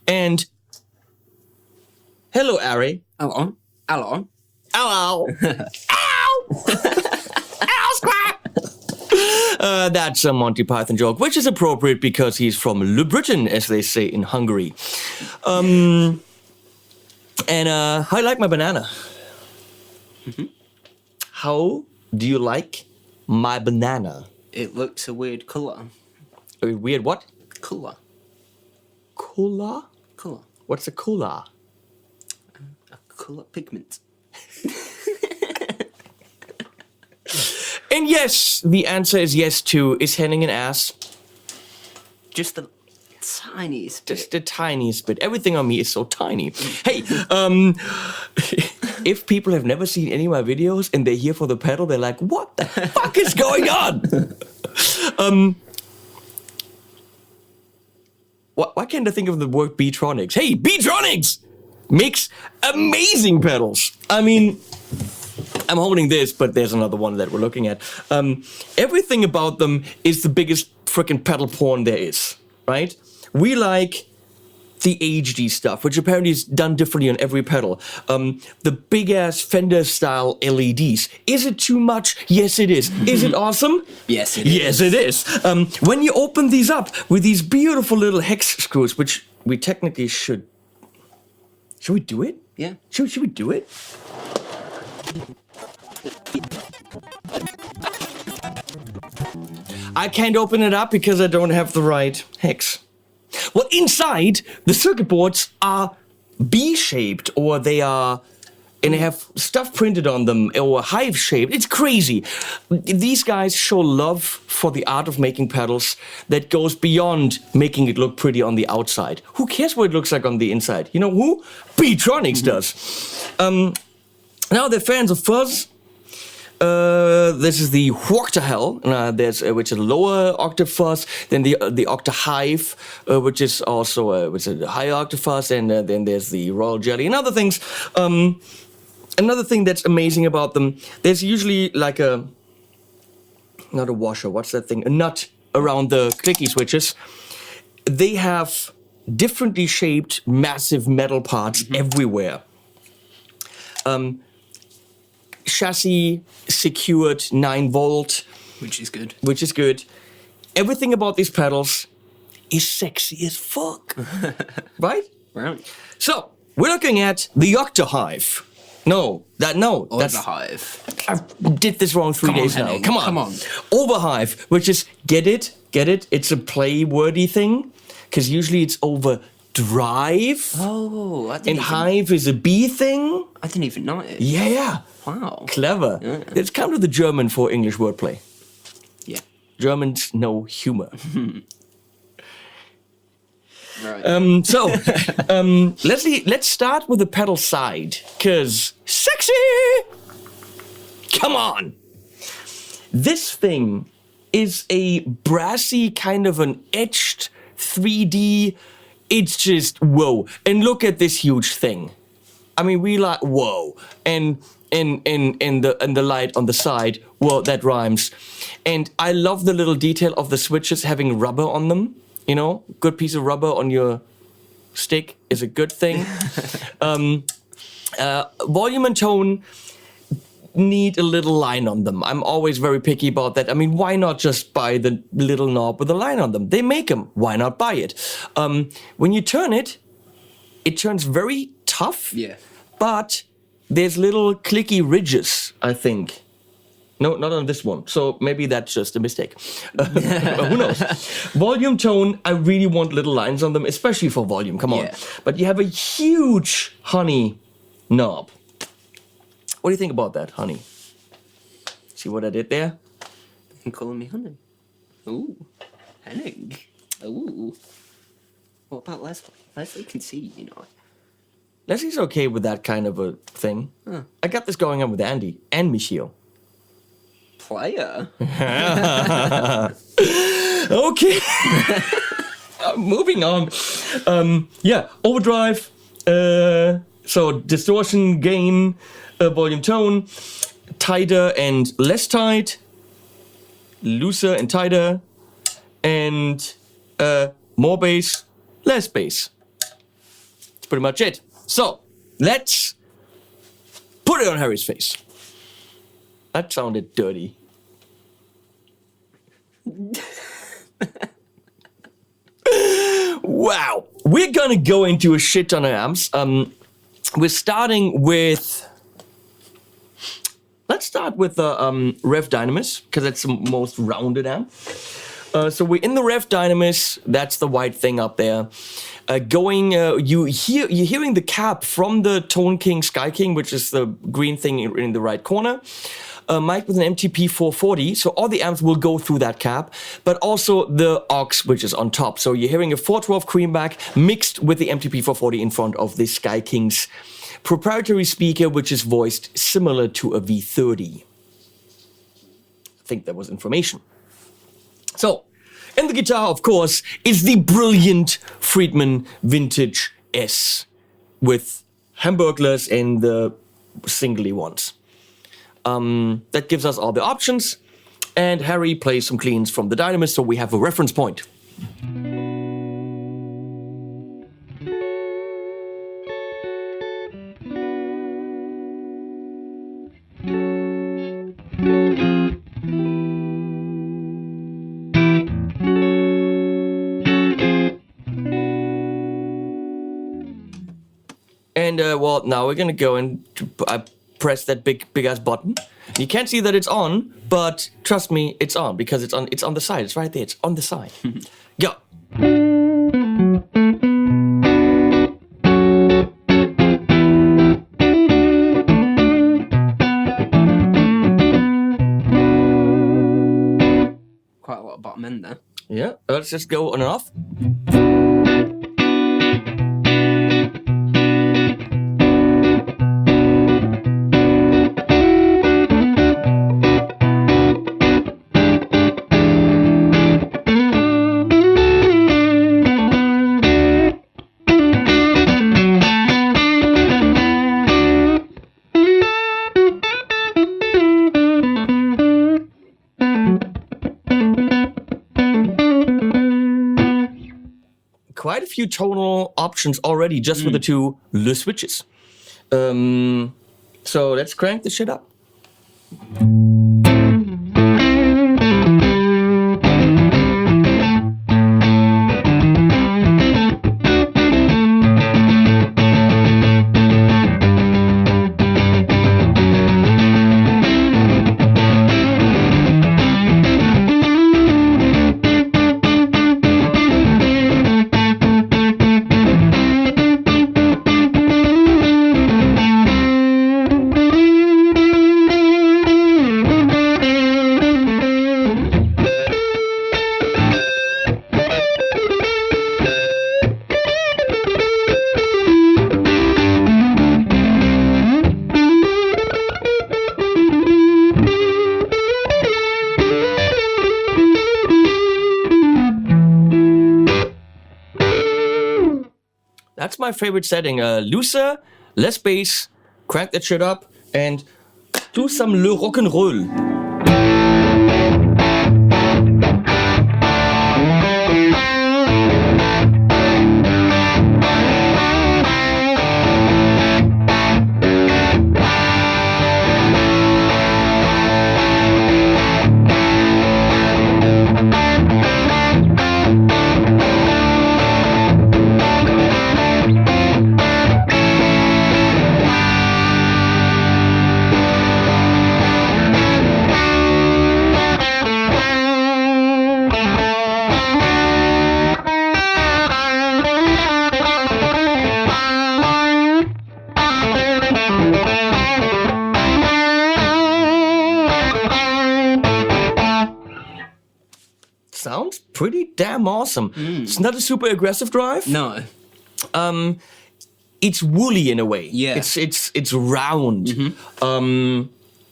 And hello, Ari. Hello. Hello. Ow, ow. Ow! Ow, scrap! That's a Monty Python joke, which is appropriate because he's from Le Breton, as they say in Hungary. And I like my banana. Mm-hmm. How do you like my banana? It looks a weird colour. Weird what? Cooler. Cooler? Cooler. What's a cooler? A cooler pigment. And yes, the answer is yes too. Is Henning an ass? Just the tiniest bit. Just the tiniest bit. Everything on me is so tiny. Hey, if people have never seen any of my videos and they're here for the pedal, they're like, what the fuck is going on? Why can't I think of the word Beetronics? Hey, Beetronics makes amazing pedals. I mean, I'm holding this, but there's another one that we're looking at. Everything about them is the biggest freaking pedal porn there is, right? We like the HD stuff, which apparently is done differently on every pedal. The big-ass Fender-style LEDs. Is it too much? Yes, it is. Is it awesome? Yes, it is. Yes, it is. When you open these up with these beautiful little hex screws, which we technically should... Should we do it? Yeah. Should we do it? I can't open it up because I don't have the right hex. Well, inside, the circuit boards are B-shaped, or they are, and they have stuff printed on them, or hive-shaped. It's crazy. These guys show love for the art of making pedals that goes beyond making it look pretty on the outside. Who cares what it looks like on the inside? You know who? Beetronics does. Now they're fans of fuzz. This is the Octahell, which is a lower octave fuzz. Then the Octahive, which is also which is a higher octave fuzz. And then there's the Royal Jelly and other things. Another thing that's amazing about them, there's usually like not a washer, what's that thing? A nut around the clicky switches. They have differently shaped, massive metal parts everywhere. Chassis secured 9 volt, Which is good. which is good. Everything about these pedals is sexy as fuck, right? Right. So we're looking at the Octahive. That's Overhive. I did this wrong 3 Come on, days now. Henning, Come on. come on. Overhive, which is get it. It's a play-wordy thing, because usually it's overdrive. Oh, And hive is a bee thing. I didn't even know it. Yeah. Wow. Clever. Yeah. It's kind of the German for English wordplay. Yeah. Germans know humor. Right. Let's start with the pedal side, cause sexy. Come on. This thing is a brassy kind of an etched 3D. It's just whoa. And look at this huge thing. I mean, we like whoa. And the light on the side. Whoa, that rhymes. And I love the little detail of the switches having rubber on them. You know, good piece of rubber on your stick is a good thing. Volume and tone need a little line on them. I'm always very picky about that. I mean, why not just buy the little knob with a line on them? They make them. Why not buy it? When you turn it, it turns very tough. Yeah. But there's little clicky ridges, I think. No, not on this one. So maybe that's just a mistake. Who knows? Volume, tone, I really want little lines on them, especially for volume. Come on. Yeah. But you have a huge honey knob. What do you think about that, honey? See what I did there? You calling me honey? Ooh. Henning. Ooh. What about Leslie? Leslie can see, you know. Leslie's okay with that kind of a thing. Huh. I got this going on with Andy and Michio. Player? Okay. Moving on. Overdrive. So distortion, gain, volume, tone, tighter and less tight, looser and tighter, and more bass, less bass. That's pretty much it. So let's put it on Harry's face. That sounded dirty. Wow. We're gonna go into a shit ton of amps. We're starting with... Let's start with the Revv Dynamis, because that's the most rounded amp. So we're in the Revv Dynamis. That's the white thing up there. You're hearing the cap from the Tone King Sky King, which is the green thing in the right corner. Mic with an MTP 440, so all the amps will go through that cap, but also the aux, which is on top. So you're hearing a 412 Creamback mixed with the MTP 440 in front of the Sky King's proprietary speaker, which is voiced similar to a V30. I think that was information. So, in the guitar, of course, is the brilliant Friedman Vintage S with Hamburglers and the singly ones. That gives us all the options, and Harry plays some cleans from the Dynamis, so we have a reference point. And well, now we're gonna go and press that big ass button. You can't see that it's on, but trust me, it's on because it's on the side. It's right there. It's on the side. Go. Quite a lot of bottom end there. Yeah, let's just go on and off. Quite a few tonal options already just with the two Le switches. So let's crank this shit up. That's my favorite setting. Looser, less bass, crank that shit up, and do some le rock'n'roll. Sounds pretty damn awesome. It's not a super aggressive drive. No. It's woolly in a way. Yeah. It's round.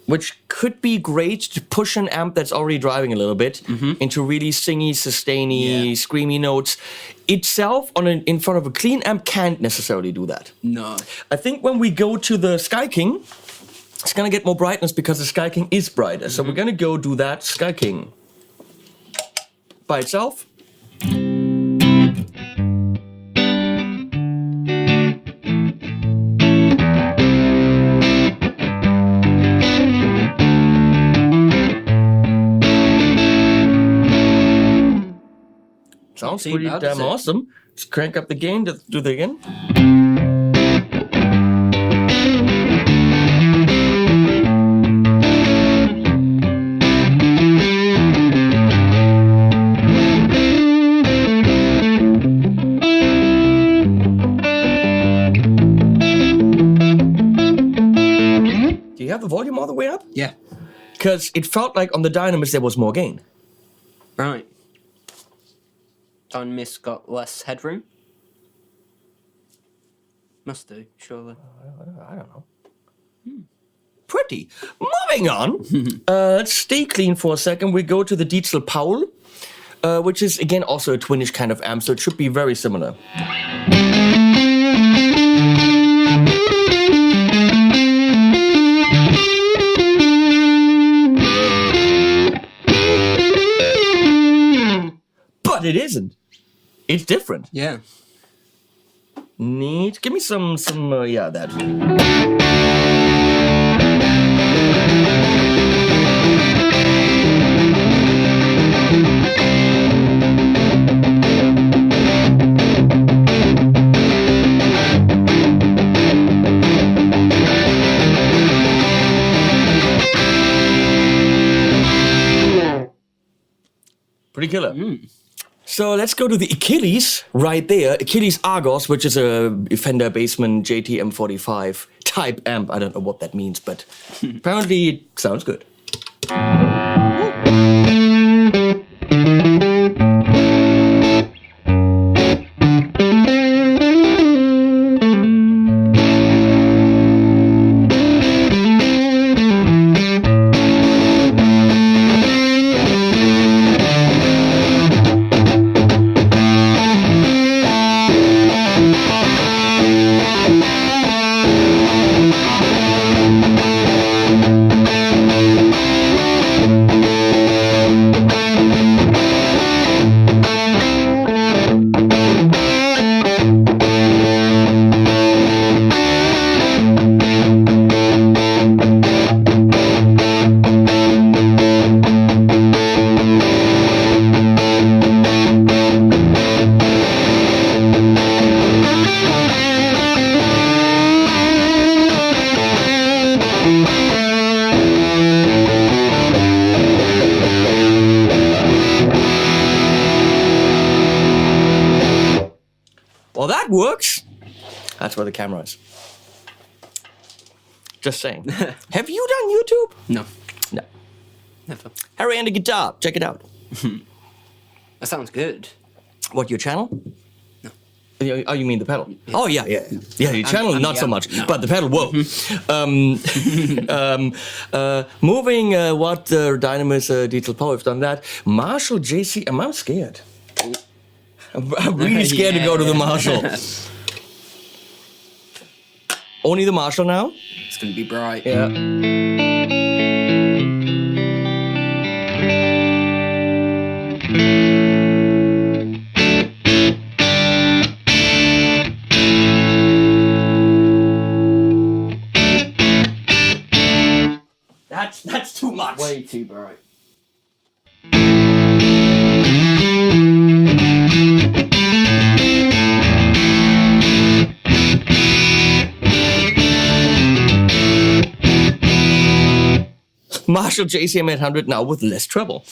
Which could be great to push an amp that's already driving a little bit into really singy, sustainy, screamy notes. Itself, in front of a clean amp, can't necessarily do that. No. I think when we go to the Sky King, it's gonna get more brightness because the Sky King is brighter. So we're gonna go do that Sky King by itself. Sounds pretty damn awesome. Let's crank up the gain to do that again. because it felt like on the Dynamis there was more gain. Right. Dynamis got less headroom? Must do, surely. I don't know. Pretty. Moving on. Let's stay clean for a second. We go to the Dietzel Paul, which is again also a twinish kind of amp, so it should be very similar. But it isn't. It's different. Yeah. Neat. Give me some, yeah, that. Pretty killer. So let's go to the Achilles right there. Achilles Argos, which is a Fender Bassman JT M45 type amp. I don't know what that means, but apparently it sounds good. Well, that works. That's where the camera is. Just saying. Have you done YouTube? No. No. Never. Harry and the guitar. Check it out. That sounds good. What, your channel? No. Oh, you mean the pedal? Oh, yeah. Yeah, your channel, I'm not so the much. no. But the pedal, whoa. Moving what Dynamis Dietzel Power have done that. Marshall JCM, I'm scared. I'm really scared to go to the Marshall. Only the Marshall now? It's gonna be bright. Yeah. That's too much. Way too bright. Marshall JCM 800 now with less treble.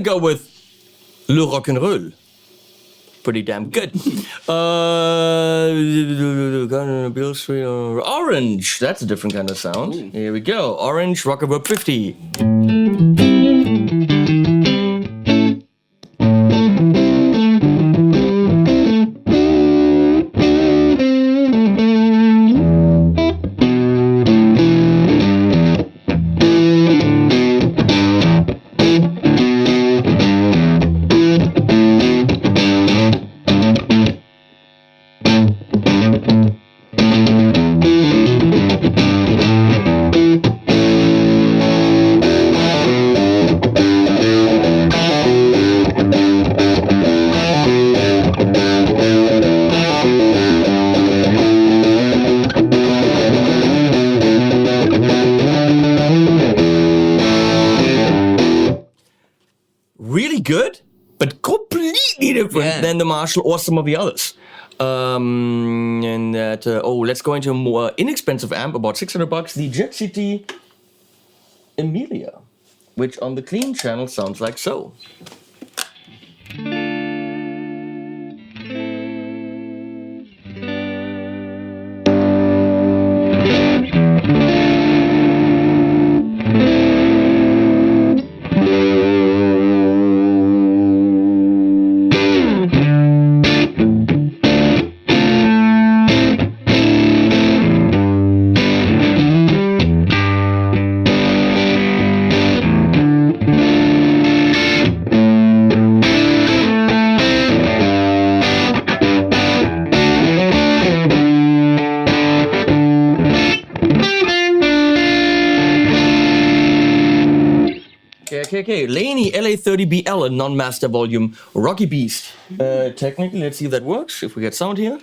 Go with Le Rock'n'Roll. Pretty damn good. Bill Street, Orange. That's a different kind of sound. Ooh. Here we go. Orange Reverb 50. different than the Marshall or some of the others. And that, let's go into a more inexpensive amp, about $600, the Jet City Emilia, which on the clean channel sounds like so. Okay, Laney LA30BL, a non-master volume Rocky Beast. Technically, let's see if that works, if we get sound here.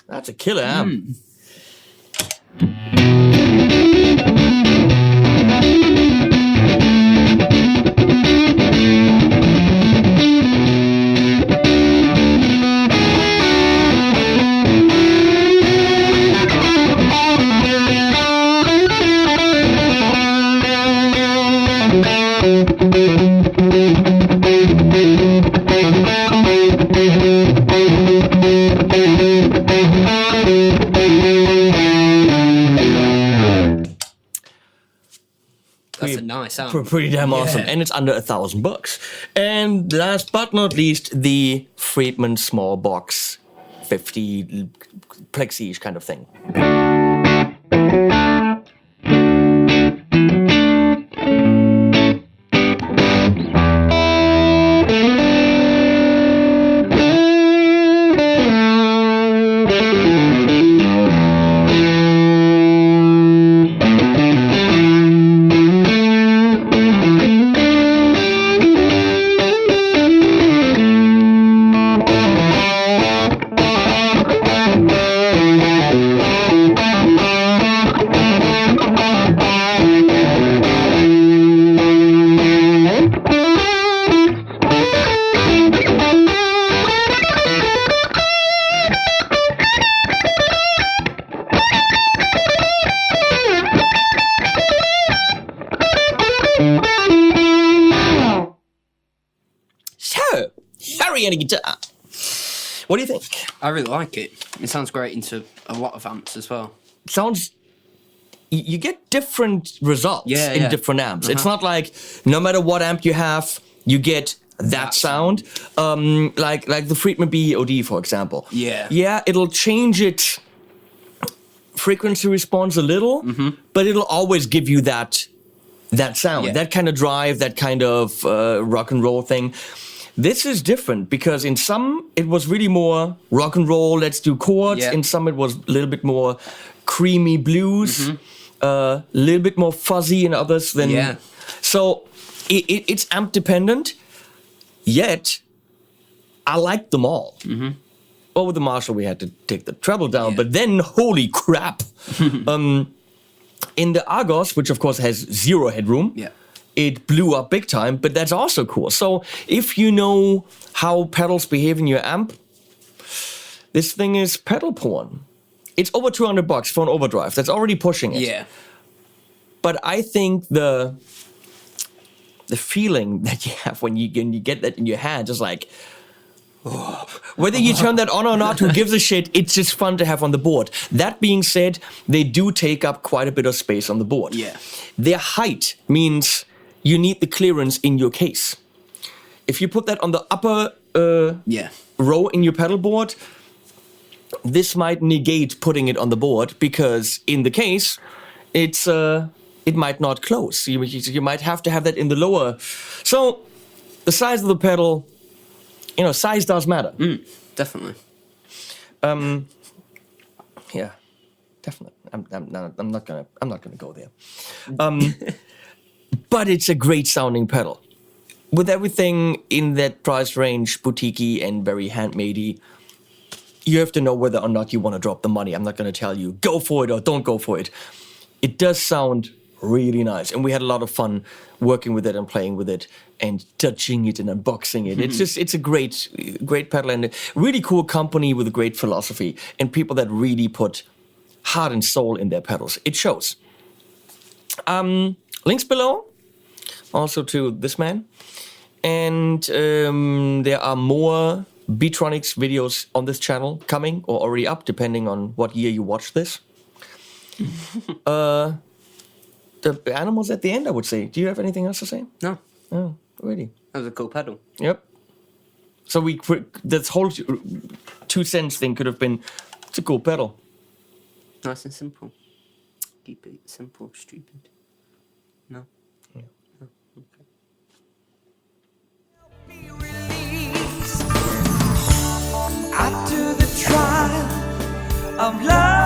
That's a killer amp. That's a nice amp. Pretty damn awesome, and it's under $1,000. And last but not least, the Friedman small box 50 plexi-ish kind of thing. A guitar. What do you think? I really like it. It sounds great into a lot of amps as well. Sounds. You get different results in different amps. It's not like no matter what amp you have, you get that sound. Like the Friedman BOD, for example. Yeah, it'll change its frequency response a little, but it'll always give you that sound, that kind of drive, that kind of rock and roll thing. This is different because in some it was really more rock and roll, let's do chords. In some it was a little bit more creamy blues, a little bit more fuzzy in others than... So it's amp dependent, yet I like them all. Well, with the Marshall we had to take the treble down, but then holy crap. In the Argos, which of course has zero headroom, it blew up big time, but that's also cool. So if you know how pedals behave in your amp, this thing is pedal porn. It's over $200 for an overdrive. That's already pushing it. Yeah. But I think the feeling that you have when you get that in your hand is like, whether you turn that on or not, who gives a shit? It's just fun to have on the board. That being said, they do take up quite a bit of space on the board. Their height means you need the clearance in your case. If you put that on the upper row in your pedal board, this might negate putting it on the board because in the case, it might not close. You might have to have that in the lower. So the size of the pedal, size does matter. Definitely. Yeah, definitely. I'm not gonna go there. But it's a great sounding pedal. With everything in that price range, boutique-y and very handmade-y, you have to know whether or not you want to drop the money. I'm not going to tell you go for it or don't go for it. It does sound really nice, and we had a lot of fun working with it and playing with it and touching it and unboxing it. It's a great pedal and a really cool company with a great philosophy and people that really put heart and soul in their pedals. It shows. Links below, also to this man, and there are more Beetronics videos on this channel coming or already up, depending on what year you watch this. The animals at the end, I would say. Do you have anything else to say? No. Oh, really? That was a cool pedal. Yep. So this whole 2 cents thing could have been, it's a cool pedal. Nice and simple. Keep it simple, stupid. No? Yeah. No? Okay. After the trial of love.